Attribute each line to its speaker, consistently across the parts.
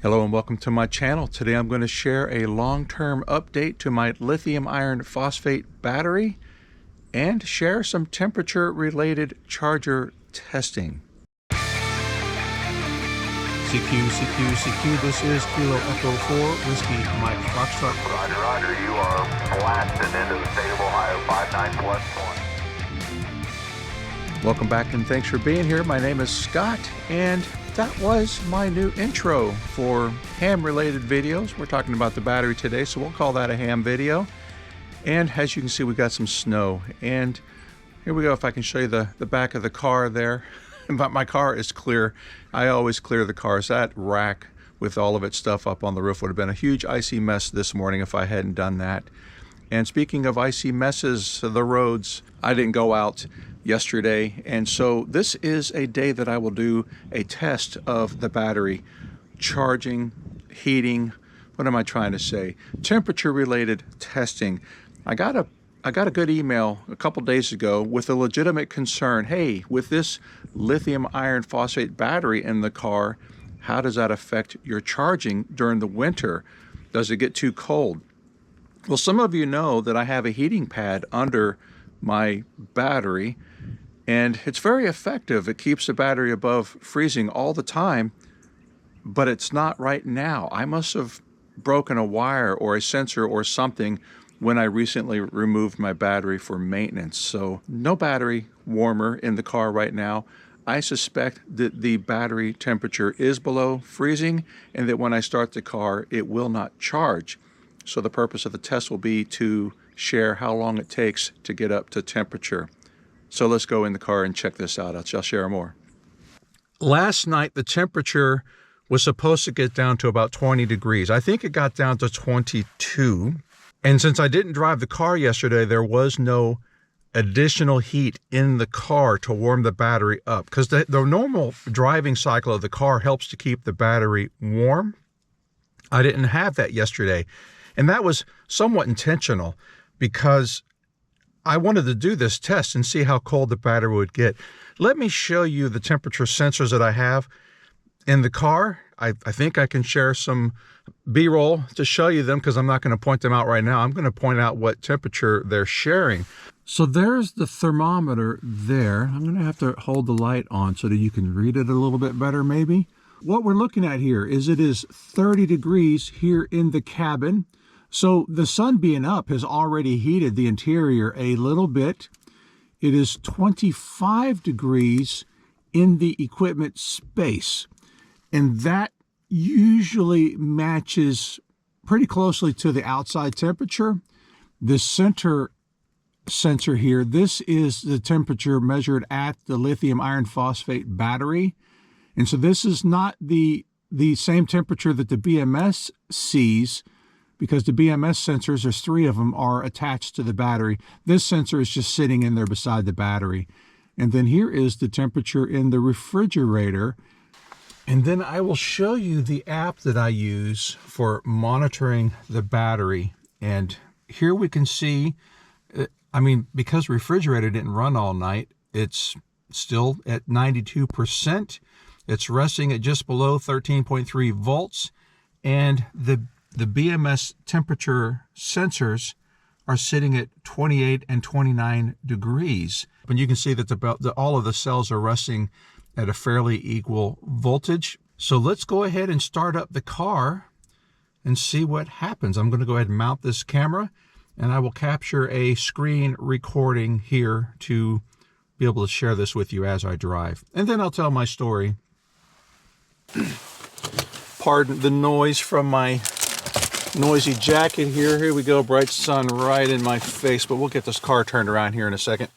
Speaker 1: Hello and welcome to my channel. Today I'm going to share a long-term update to my lithium iron phosphate battery and share some temperature-related charger testing. CQ, this is Kilo Echo 4, Whiskey Mike Foxtrot.
Speaker 2: Roger, roger, you are blasting into the state of Ohio, 59+1.
Speaker 1: Welcome back and thanks for being here. My name is Scott and that was my new intro for ham-related videos. We're talking about the battery today, so we'll call that a ham video. And as you can see, we got some snow. And here we go, if I can show you the back of the car there. But my car is clear. I always clear the cars. That rack with all of its stuff up on the roof would have been a huge icy mess this morning if I hadn't done that. And speaking of icy messes, the roads, I didn't go out yesterday, and so this is a day that I will do a test of the battery, charging, heating, what am I trying to say, temperature related testing. I got a good email a couple days ago with a legitimate concern. Hey, with this lithium iron phosphate battery in the car, how does that affect your charging during the winter? Does it get too cold? Well, some of you know that I have a heating pad under my battery, and it's very effective. It keeps the battery above freezing all the time, but it's not right now. I must have broken a wire or a sensor or something when I recently removed my battery for maintenance. So no battery warmer in the car right now. I suspect that the battery temperature is below freezing and that when I start the car, it will not charge. So the purpose of the test will be to share how long it takes to get up to temperature. So let's go in the car and check this out. I'll share more. Last night, the temperature was supposed to get down to about 20 degrees. I think it got down to 22. And since I didn't drive the car yesterday, there was no additional heat in the car to warm the battery up, because the normal driving cycle of the car helps to keep the battery warm. I didn't have that yesterday. And that was somewhat intentional because I wanted to do this test and see how cold the battery would get. Let me show you the temperature sensors that I have in the car. I think I can share some B-roll to show you them because I'm not going to point them out right now. I'm going to point out what temperature they're sharing. So there's the thermometer there. I'm going to have to hold the light on so that you can read it a little bit better maybe. What we're looking at here is it is 30 degrees here in the cabin. So the sun being up has already heated the interior a little bit. It is 25 degrees in the equipment space. And that usually matches pretty closely to the outside temperature. The center sensor here, this is the temperature measured at the lithium iron phosphate battery. And so this is not the same temperature that the BMS sees, because the BMS sensors, there's 3 of them, are attached to the battery. This sensor is just sitting in there beside the battery. And then here is the temperature in the refrigerator. And then I will show you the app that I use for monitoring the battery. And here we can see, because refrigerator didn't run all night, it's still at 92%. It's resting at just below 13.3 volts. And the BMS temperature sensors are sitting at 28 and 29 degrees. And you can see that all of the cells are resting at a fairly equal voltage. So let's go ahead and start up the car and see what happens. I'm going to go ahead and mount this camera, and I will capture a screen recording here to be able to share this with you as I drive. And then I'll tell my story. Pardon the noise from my noisy jacket here. Here we go, bright sun right in my face, but we'll get this car turned around here in a second.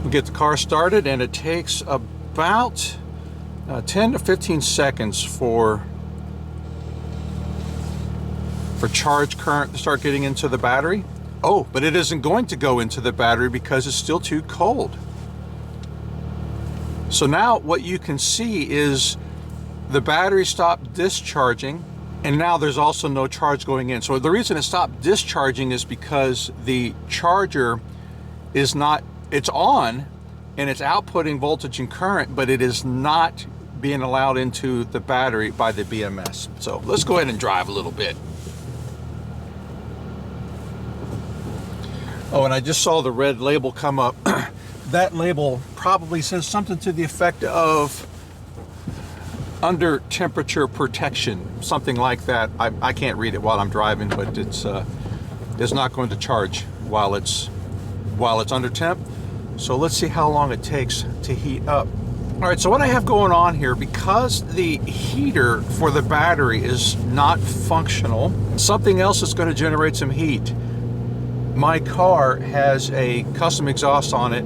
Speaker 1: We'll get the car started, and it takes about 10 to 15 seconds for charge current to start getting into the battery. Oh, but it isn't going to go into the battery because it's still too cold. So now what you can see is the battery stopped discharging, and now there's also no charge going in. So the reason it stopped discharging is because the charger is not, it's on and it's outputting voltage and current, but it is not being allowed into the battery by the BMS. So let's go ahead and drive a little bit. Oh, and I just saw the red label come up. That label probably says something to the effect of under temperature protection, something like that. I can't read it while I'm driving, but it's not going to charge while it's under temp. So let's see how long it takes to heat up. All right, so what I have going on here, because the heater for the battery is not functional, something else is going to generate some heat. My car has a custom exhaust on it.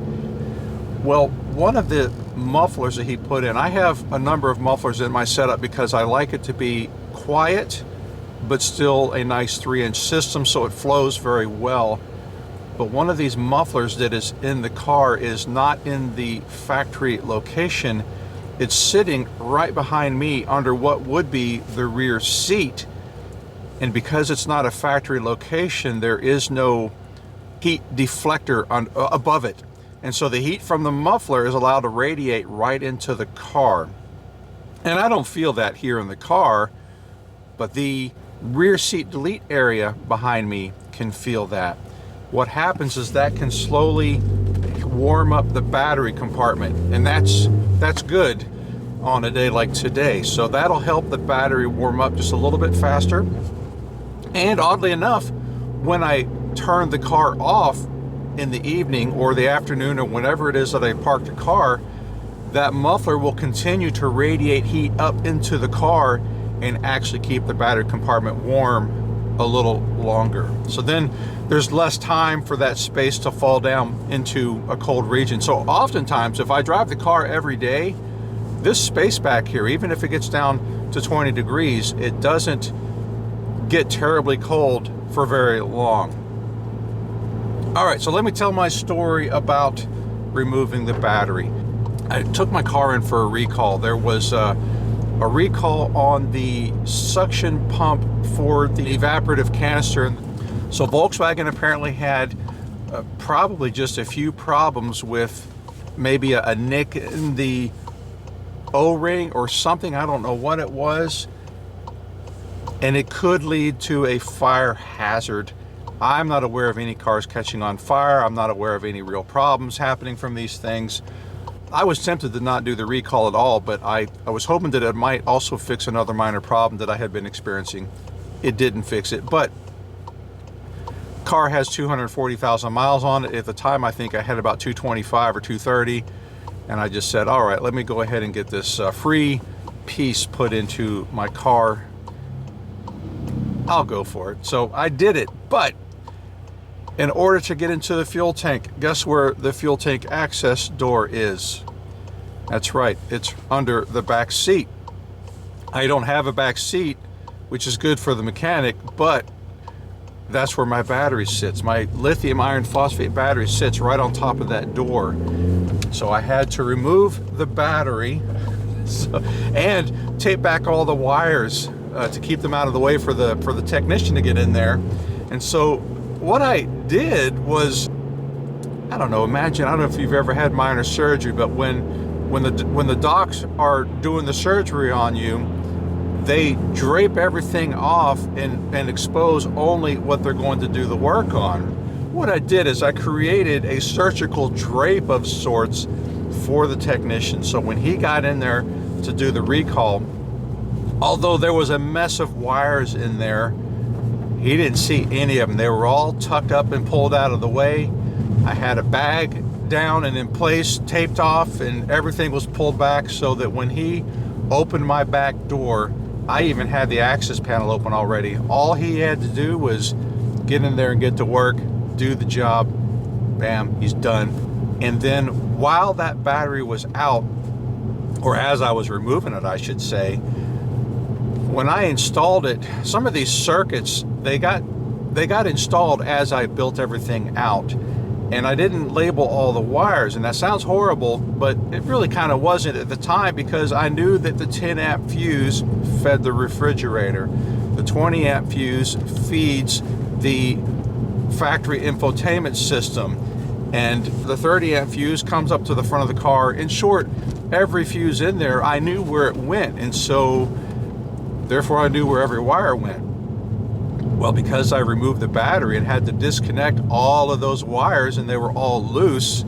Speaker 1: Well, one of the mufflers that he put in, I have a number of mufflers in my setup because I like it to be quiet, but still a nice 3-inch system, so it flows very well. But one of these mufflers that is in the car is not in the factory location. It's sitting right behind me under what would be the rear seat. And because it's not a factory location, there is no heat deflector above it. And so the heat from the muffler is allowed to radiate right into the car. And I don't feel that here in the car, but the rear seat delete area behind me can feel that. What happens is that can slowly warm up the battery compartment, and that's good on a day like today. So that'll help the battery warm up just a little bit faster. And oddly enough, when I turn the car off in the evening or the afternoon or whenever it is that I park the car, that muffler will continue to radiate heat up into the car and actually keep the battery compartment warm a little longer. So then there's less time for that space to fall down into a cold region. So oftentimes, if I drive the car every day, this space back here, even if it gets down to 20 degrees, it doesn't get terribly cold for very long. All right, so let me tell my story about removing the battery. I took my car in for a recall. There was a recall on the suction pump for the evaporative canister. So Volkswagen apparently had probably just a few problems with maybe a nick in the O-ring or something. I don't know what it was. And it could lead to a fire hazard. I'm not aware of any cars catching on fire. I'm not aware of any real problems happening from these things. I was tempted to not do the recall at all, but I was hoping that it might also fix another minor problem that I had been experiencing. It didn't fix it, but car has 240,000 miles on it. At the time, I think I had about 225 or 230, and I just said, all right, let me go ahead and get this free piece put into my car. I'll go for it. So I did it, but in order to get into the fuel tank, guess where the fuel tank access door is? That's right, it's under the back seat. I don't have a back seat, which is good for the mechanic, but that's where my battery sits. My lithium iron phosphate battery sits right on top of that door. So I had to remove the battery and tape back all the wires to keep them out of the way for the technician to get in there. And so what I did was, I don't know if you've ever had minor surgery, but when the docs are doing the surgery on you, they drape everything off and expose only what they're going to do the work on. What I did is I created a surgical drape of sorts for the technician. So when he got in there to do the recall, although there was a mess of wires in there, he didn't see any of them. They were all tucked up and pulled out of the way. I had a bag down and in place, taped off, and everything was pulled back so that when he opened my back door, I even had the access panel open already. All he had to do was get in there and get to work, do the job, bam, he's done. And then while that battery was out, or as I was removing it, I should say, when I installed it, some of these circuits, they got installed as I built everything out. And I didn't label all the wires, and that sounds horrible, but it really kind of wasn't at the time, because I knew that the 10 amp fuse fed the refrigerator. The 20 amp fuse feeds the factory infotainment system, and the 30 amp fuse comes up to the front of the car. In short, every fuse in there, I knew where it went, and so therefore I knew where every wire went. Well, because I removed the battery and had to disconnect all of those wires and they were all loose,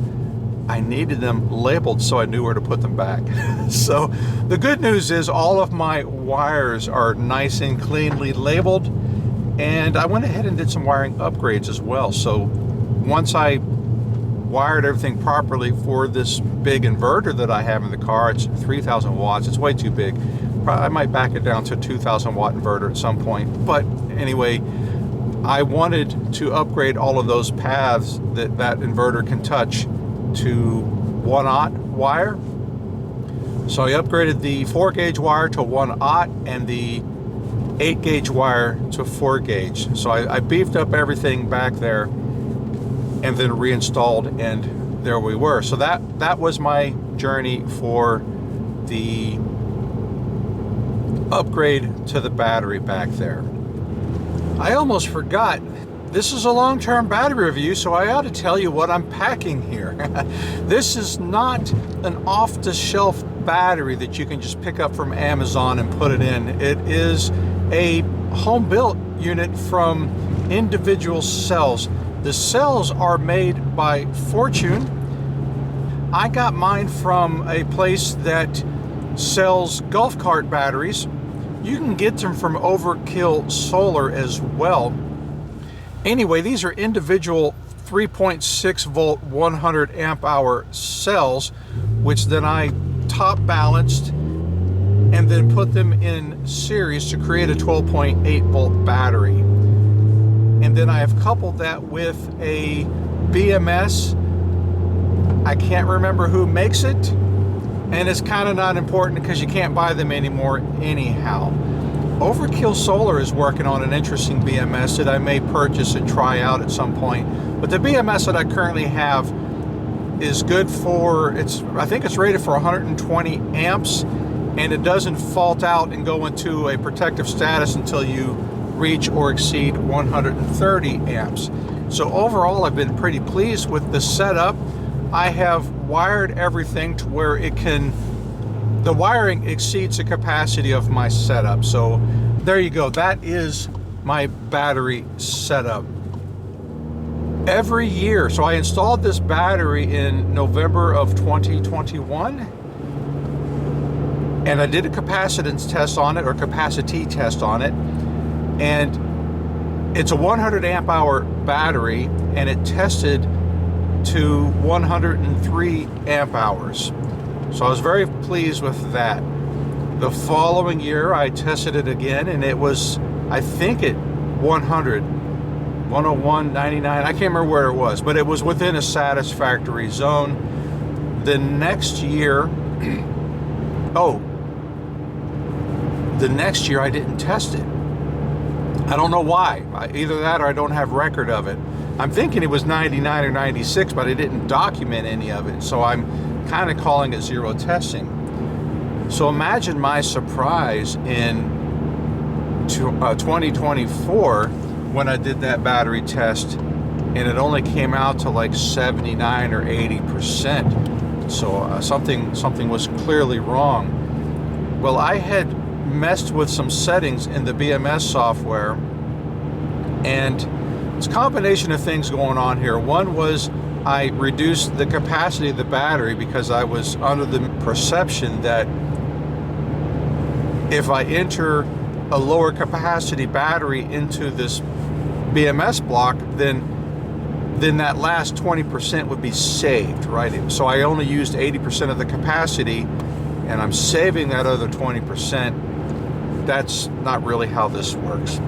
Speaker 1: I needed them labeled so I knew where to put them back. So the good news is all of my wires are nice and cleanly labeled, and I went ahead and did some wiring upgrades as well. So once I wired everything properly for this big inverter that I have in the car, it's 3,000 watts, it's way too big. I might back it down to a 2,000 watt inverter at some point. But anyway, I wanted to upgrade all of those paths that that inverter can touch to 1/aught wire. So I upgraded the 4 gauge wire to 1/aught and the 8 gauge wire to 4 gauge. So I beefed up everything back there and then reinstalled, and there we were. So that was my journey for the upgrade to the battery back there. I almost forgot, this is a long-term battery review, so I ought to tell you what I'm packing here. This is not an off-the-shelf battery that you can just pick up from Amazon and put it in. It is a home-built unit from individual cells. The cells are made by Fortune. I got mine from a place that sells golf cart batteries. You can get them from Overkill Solar as well. Anyway, these are individual 3.6 volt 100 amp hour cells, which then I top balanced and then put them in series to create a 12.8 volt battery. And then I have coupled that with a BMS. I can't remember who makes it, and it's kind of not important because you can't buy them anymore anyhow. Overkill Solar is working on an interesting BMS that I may purchase and try out at some point. But the BMS that I currently have is good for, I think it's rated for 120 amps, and it doesn't fault out and go into a protective status until you reach or exceed 130 amps. So overall, I've been pretty pleased with the setup. I have wired everything to where it can, the wiring exceeds the capacity of my setup. So there you go. That is my battery setup. Every year, so I installed this battery in November of 2021, and I did a capacitance test on it, or capacity test on it, and it's a 100 amp hour battery, and it tested to 103 amp hours. So I was very pleased with that. The following year I tested it again, and it was, I think, at 100, 101, 99, I can't remember where it was, but it was within a satisfactory zone. The next year, the next year I didn't test it. I don't know why. Either that or I don't have record of it. I'm thinking it was 99 or 96, but I didn't document any of it, so I'm kind of calling it zero testing. So imagine my surprise in 2024 when I did that battery test, and it only came out to like 79 or 80%. So something was clearly wrong. Well, I had messed with some settings in the BMS software, and it's a combination of things going on here. One was I reduced the capacity of the battery because I was under the perception that if I enter a lower capacity battery into this BMS block, then that last 20% would be saved, right? So I only used 80% of the capacity, and I'm saving that other 20%. That's not really how this works.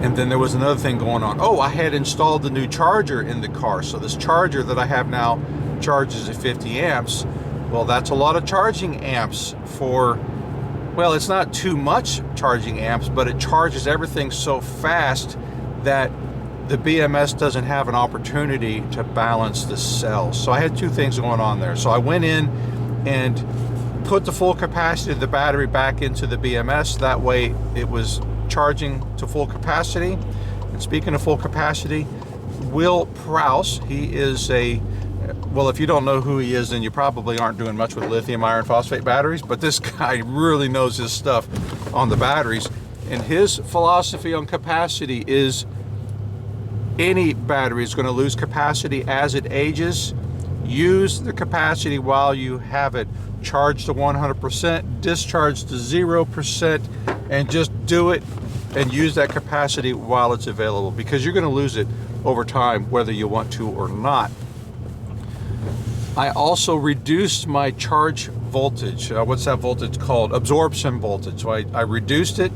Speaker 1: And then there was another thing going on. Oh, I had installed the new charger in the car. So this charger that I have now charges at 50 amps. Well, that's a lot of charging amps for, well, it's not too much charging amps, but it charges everything so fast that the BMS doesn't have an opportunity to balance the cells. So I had two things going on there. So I went in and put the full capacity of the battery back into the BMS. That way it was charging to full capacity. And speaking of full capacity, Will Prowse, he is a Well, if you don't know who he is, then you probably aren't doing much with lithium iron phosphate batteries, but this guy really knows his stuff on the batteries. And his philosophy on capacity is any battery is going to lose capacity as it ages. Use the capacity while you have it. Charge to 100%, discharge to 0%, and just do it and use that capacity while it's available, because you're going to lose it over time whether you want to or not. I also reduced my charge voltage. What's that voltage called? Absorption voltage. So I reduced it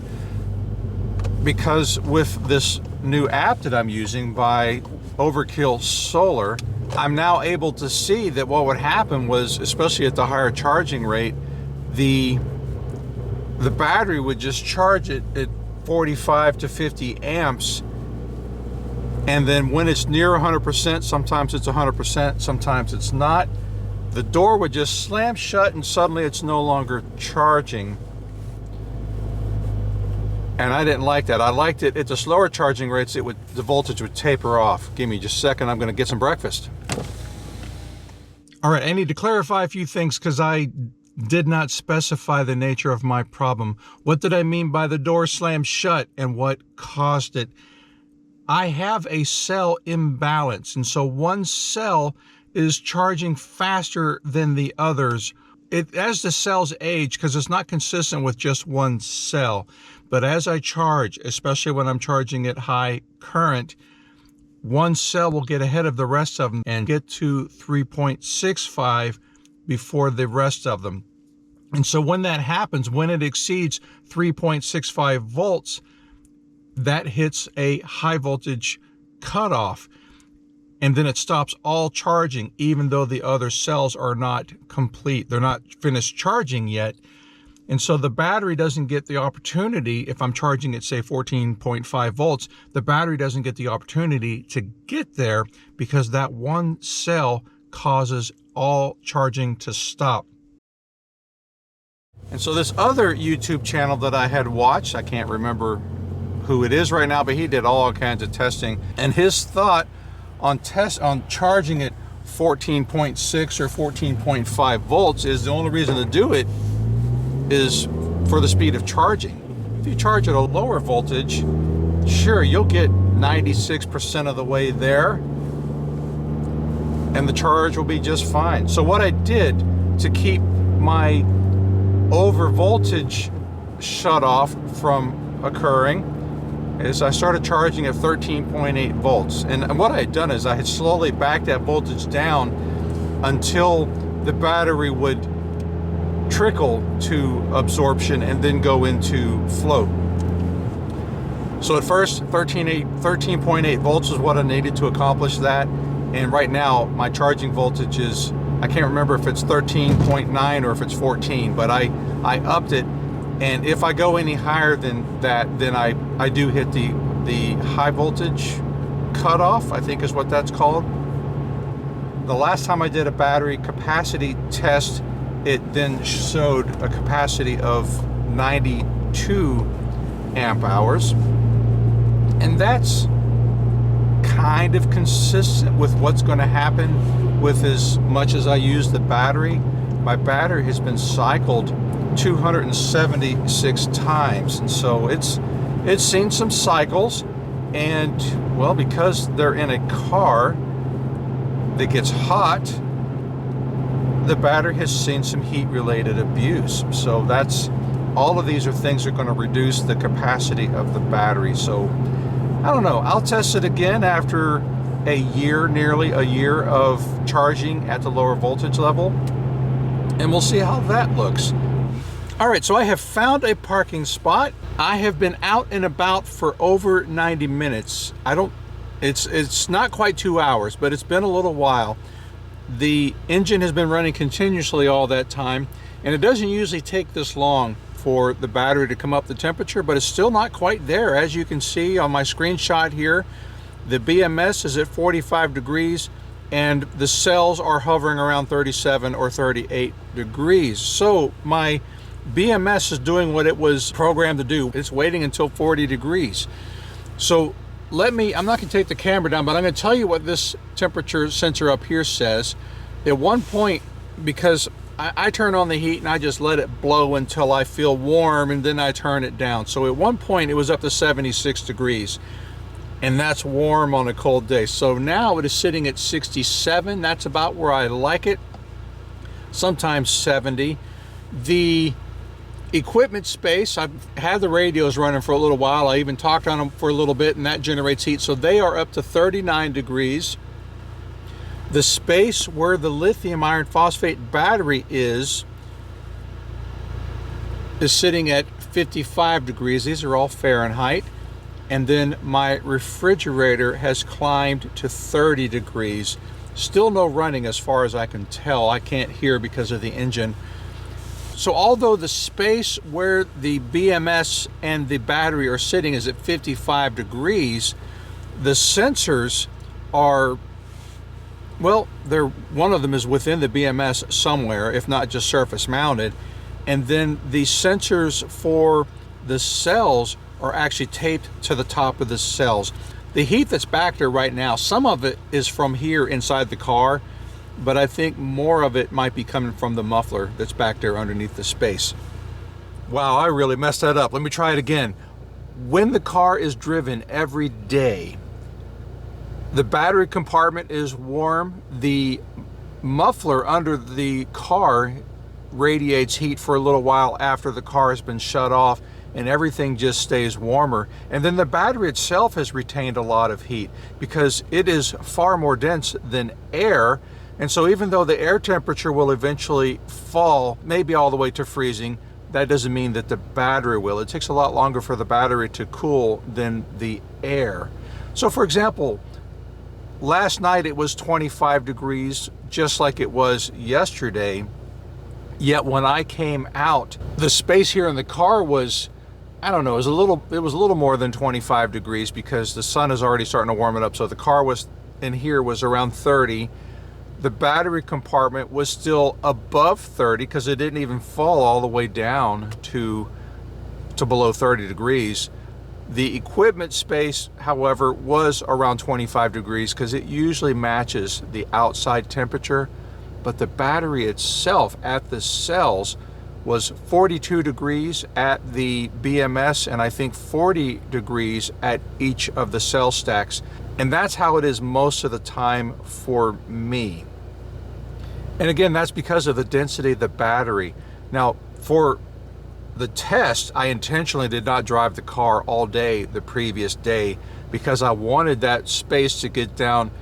Speaker 1: because with this new app that I'm using by Overkill Solar, I'm now able to see that what would happen was, especially at the higher charging rate, the battery would just charge it at 45 to 50 amps, and then when it's near 100%, sometimes it's 100%, sometimes it's not, the door would just slam shut and suddenly it's no longer charging. And I didn't like that. I liked it at the slower charging rates, the voltage would taper off. Give me just a second, I'm gonna get some breakfast. All right, I need to clarify a few things because I did not specify the nature of my problem. What did I mean by the door slammed shut and what caused it? I have a cell imbalance, and so one cell is charging faster than the others. As the cells age, because it's not consistent with just one cell, but as I charge, especially when I'm charging at high current, one cell will get ahead of the rest of them and get to 3.65 before the rest of them. And so when that happens, when it exceeds 3.65 volts, that hits a high voltage cutoff. And then it stops all charging, even though the other cells are not complete. They're not finished charging yet. And so the battery doesn't get the opportunity, if I'm charging at say 14.5 volts, the battery doesn't get the opportunity to get there because that one cell causes all charging to stop. And so this other YouTube channel that I had watched, I can't remember who it is right now, but he did all kinds of testing. And his thought on charging at 14.6 or 14.5 volts is the only reason to do it is for the speed of charging. If you charge at a lower voltage, sure, you'll get 96% of the way there and the charge will be just fine. So what I did to keep my over voltage shut off from occurring is I started charging at 13.8 volts. And what I had done is I had slowly backed that voltage down until the battery would trickle to absorption and then go into float. So at first 13.8 volts is what I needed to accomplish that, and right now my charging voltage is, I can't remember if it's 13.9 or if it's 14, but I upped it, and if I go any higher than that, then I do hit the high voltage cutoff, I think is what that's called. The last time I did a battery capacity test, it then showed a capacity of 92 amp hours. And that's kind of consistent with what's going to happen with as much as I use the battery. My battery has been cycled 276 times. And so it's seen some cycles. And, well, because they're in a car that gets hot, the battery has seen some heat-related abuse. So that's, all of these are things that are going to reduce the capacity of the battery. So I don't know, I'll test it again after a year, nearly a year of charging at the lower voltage level, and we'll see how that looks. All right, so I have found a parking spot. I have been out and about for over 90 minutes. It's not quite 2 hours, but it's been a little while. The engine has been running continuously all that time, and it doesn't usually take this long for the battery to come up the temperature, but it's still not quite there. As you can see on my screenshot here, the BMS is at 45 degrees and the cells are hovering around 37 or 38 degrees. So my BMS is doing what it was programmed to do. It's waiting until 40 degrees. So I'm not going to take the camera down, but I'm going to tell you what this temperature sensor up here says. At one point, because I turn on the heat and I just let it blow until I feel warm, and then I turn it down. So at one point it was up to 76 degrees, and that's warm on a cold day. So now it is sitting at 67. That's about where I like it. Sometimes 70. The equipment space, I've had the radios running for a little while. I even talked on them for a little bit, and that generates heat. So they are up to 39 degrees. The space where the lithium iron phosphate battery is sitting at 55 degrees. These are all Fahrenheit. And then my refrigerator has climbed to 30 degrees. Still no running as far as I can tell. I can't hear because of the engine. So although the space where the BMS and the battery are sitting is at 55 degrees, the sensors are, well, one of them is within the BMS somewhere, if not just surface mounted. And then the sensors for the cells are actually taped to the top of the cells. The heat that's back there right now, some of it is from here inside the car, but I think more of it might be coming from the muffler that's back there underneath the space. Wow, I really messed that up. Let me try it again. When the car is driven every day, the battery compartment is warm. The muffler under the car radiates heat for a little while after the car has been shut off, and everything just stays warmer. And then the battery itself has retained a lot of heat because it is far more dense than air. And so even though the air temperature will eventually fall, maybe all the way to freezing, that doesn't mean that the battery will. It takes a lot longer for the battery to cool than the air. So for example, last night it was 25 degrees, just like it was yesterday. Yet when I came out, the space here in the car was, I don't know, it was a little more than 25 degrees because the sun is already starting to warm it up. So the car was in here was around 30. The battery compartment was still above 30 because it didn't even fall all the way down to below 30 degrees. The equipment space, however, was around 25 degrees because it usually matches the outside temperature. But the battery itself at the cells was 42 degrees at the BMS, and I think 40 degrees at each of the cell stacks. And that's how it is most of the time for me. And again, that's because of the density of the battery. Now, for the test, I intentionally did not drive the car all day the previous day because I wanted that space to get down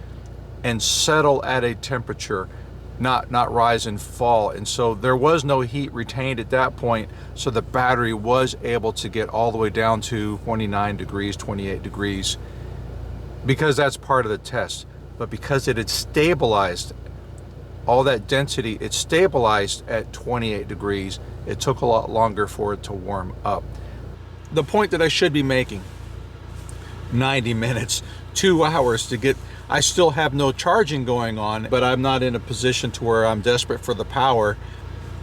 Speaker 1: and settle at a temperature, not rise and fall. And so there was no heat retained at that point, so the battery was able to get all the way down to 29 degrees, 28 degrees, because that's part of the test. But because it had stabilized, all that density, it stabilized at 28 degrees, it took a lot longer for it to warm up. The point that I should be making, 90 minutes, 2 hours to get, I still have no charging going on, but I'm not in a position to where I'm desperate for the power.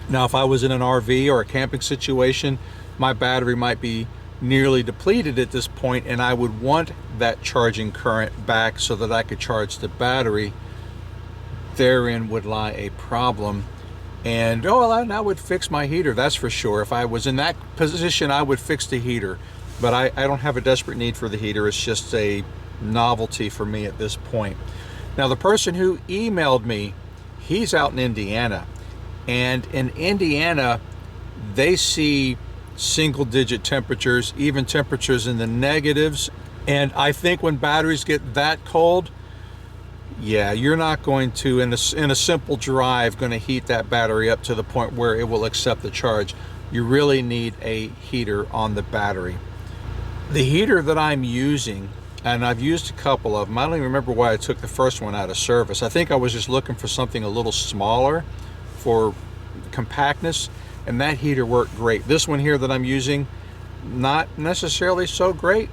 Speaker 1: Now, if I was in an RV or a camping situation, my battery might be nearly depleted at this point, and I would want that charging current back so that I could charge the battery. Therein would lie a problem. And I would fix my heater, that's for sure. If I was in that position, I would fix the heater. But I don't have a desperate need for the heater. It's just a novelty for me at this point. Now, the person who emailed me, he's out in Indiana. And in Indiana, they see single-digit temperatures, even temperatures in the negatives. And I think when batteries get that cold, yeah, you're not going to, in a simple drive, going to heat that battery up to the point where it will accept the charge. You really need a heater on the battery. The heater that I'm using, and I've used a couple of them, I don't even remember why I took the first one out of service. I think I was just looking for something a little smaller for compactness, and that heater worked great. This one here that I'm using, not necessarily so great.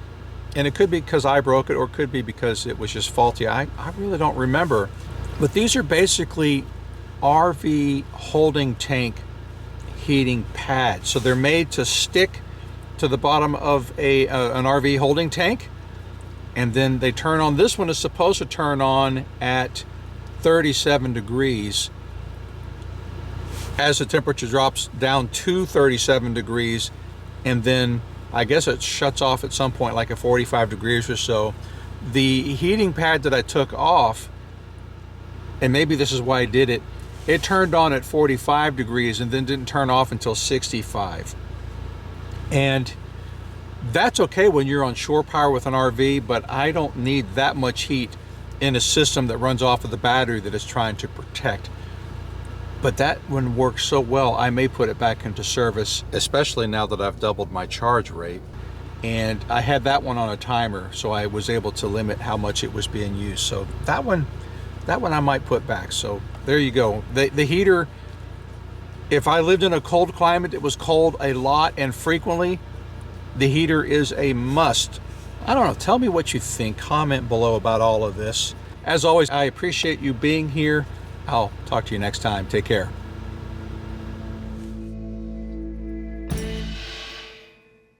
Speaker 1: And it could be because I broke it, or it could be because it was just faulty. I really don't remember. But these are basically RV holding tank heating pads. So they're made to stick to the bottom of an RV holding tank. and then they turn on. This one is supposed to turn on at 37 degrees as the temperature drops down to 37 degrees, and then I guess it shuts off at some point, like at 45 degrees or so. The heating pad that I took off, and maybe this is why I did it, it turned on at 45 degrees and then didn't turn off until 65. And that's okay when you're on shore power with an RV, but I don't need that much heat in a system that runs off of the battery that it's trying to protect. But that one works so well, I may put it back into service, especially now that I've doubled my charge rate. And I had that one on a timer, so I was able to limit how much it was being used. So that one I might put back. So there you go. The heater, if I lived in a cold climate, it was cold a lot and frequently, the heater is a must. I don't know, tell me what you think. Comment below about all of this. As always, I appreciate you being here. I'll talk to you next time. Take care.